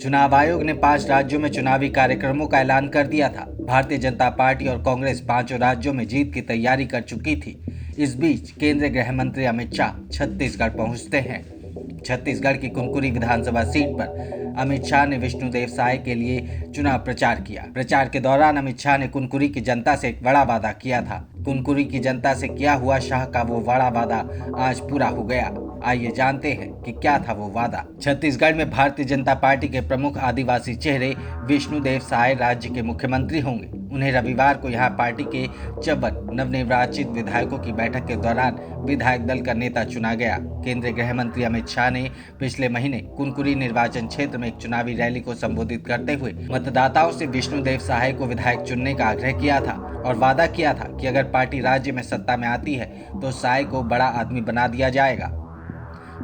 चुनाव आयोग ने 5 राज्यों में चुनावी कार्यक्रमों का ऐलान कर दिया था। भारतीय जनता पार्टी और कांग्रेस 5 राज्यों में जीत की तैयारी कर चुकी थी। इस बीच केंद्रीय गृह मंत्री अमित शाह छत्तीसगढ़ पहुंचते हैं। छत्तीसगढ़ की कुनकुरी विधानसभा सीट पर अमित शाह ने विष्णुदेव साय के लिए चुनाव प्रचार किया। प्रचार के दौरान अमित शाह ने कुनकुरी की जनता से एक बड़ा वादा किया था। कुनकुरी की जनता से किया हुआ शाह का वो बड़ा वादा आज पूरा हो गया। आइए जानते हैं कि क्या था वो वादा। छत्तीसगढ़ में भारतीय जनता पार्टी के प्रमुख आदिवासी चेहरे विष्णुदेव साय राज्य के मुख्यमंत्री होंगे। उन्हें रविवार को यहां पार्टी के 54 नवनिर्वाचित विधायकों की बैठक के दौरान विधायक दल का नेता चुना गया। केंद्रीय गृह मंत्री अमित शाह ने पिछले महीने कुनकुरी निर्वाचन क्षेत्र में एक चुनावी रैली को संबोधित करते हुए मतदाताओं से विष्णुदेव साय को विधायक चुनने का आग्रह किया था और वादा किया था कि अगर पार्टी राज्य में सत्ता में आती है तो साय को बड़ा आदमी बना दिया जाएगा।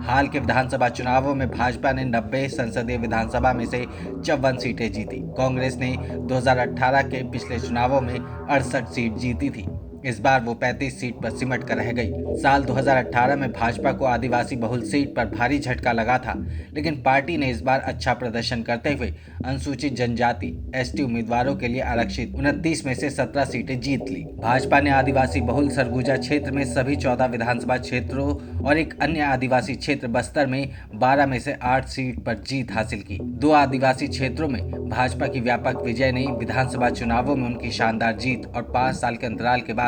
हाल के विधानसभा चुनावों में भाजपा ने 90 संसदीय विधानसभा में से 54 सीटें जीती। कांग्रेस ने 2018 के पिछले चुनावों में 68 सीट जीती थी। इस बार वो 35 सीट पर सिमट कर रह गई। साल 2018 में भाजपा को आदिवासी बहुल सीट पर भारी झटका लगा था, लेकिन पार्टी ने इस बार अच्छा प्रदर्शन करते हुए अनुसूचित जनजाति एसटी उम्मीदवारों के लिए आरक्षित 29 में से 17 सीटें जीत ली। भाजपा ने आदिवासी बहुल सरगुजा क्षेत्र में सभी 14 विधानसभा क्षेत्रों और एक अन्य आदिवासी क्षेत्र बस्तर में 12 में से 8 सीट पर जीत हासिल की। 2 आदिवासी क्षेत्रों में भाजपा की व्यापक विजय ने विधानसभा चुनावों में उनकी शानदार जीत और 5 साल के अंतराल के बाद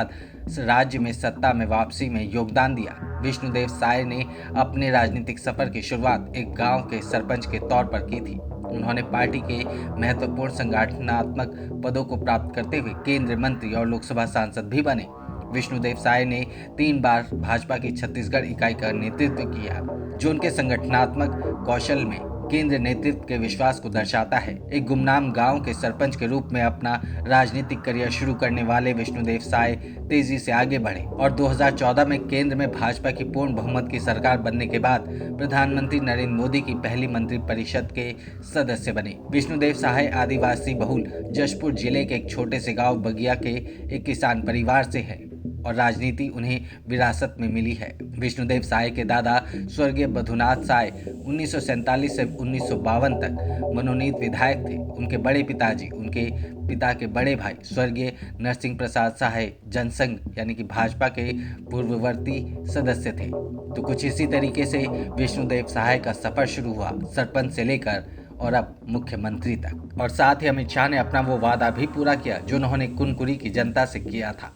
राज्य में सत्ता में वापसी में योगदान दिया। विष्णुदेव साय ने अपने राजनीतिक सफर की शुरुआत एक गांव के सरपंच के तौर पर की थी। उन्होंने पार्टी के महत्वपूर्ण संगठनात्मक पदों को प्राप्त करते हुए केंद्रीय मंत्री और लोकसभा सांसद भी बने। विष्णुदेव साय ने 3 बार भाजपा की छत्तीसगढ़ इकाई का नेतृत्व किया, जो उनके संगठनात्मक कौशल में केंद्रीय नेतृत्व के विश्वास को दर्शाता है। एक गुमनाम गांव के सरपंच के रूप में अपना राजनीतिक करियर शुरू करने वाले विष्णुदेव साय तेजी से आगे बढ़े और 2014 में केंद्र में भाजपा की पूर्ण बहुमत की सरकार बनने के बाद प्रधानमंत्री नरेंद्र मोदी की पहली मंत्रिपरिषद के सदस्य बने। विष्णुदेव साय आदिवासी बहुल जशपुर जिले के एक छोटे से गाँव बगिया के एक किसान परिवार से है और राजनीति उन्हें विरासत में मिली है। विष्णुदेव साय के दादा स्वर्गीय बधुनाथ साय 1947 से 1952 तक मनोनीत विधायक थे। उनके बड़े पिताजी उनके पिता के बड़े भाई स्वर्गीय नरसिंह प्रसाद साय जनसंघ यानी कि भाजपा के पूर्ववर्ती सदस्य थे। तो कुछ इसी तरीके से विष्णुदेव साय का सफर शुरू हुआ, सरपंच से लेकर और अब मुख्यमंत्री तक। और साथ ही अमित शाह ने अपना वो वादा भी पूरा किया जो उन्होंने कुनकुरी की जनता से किया था।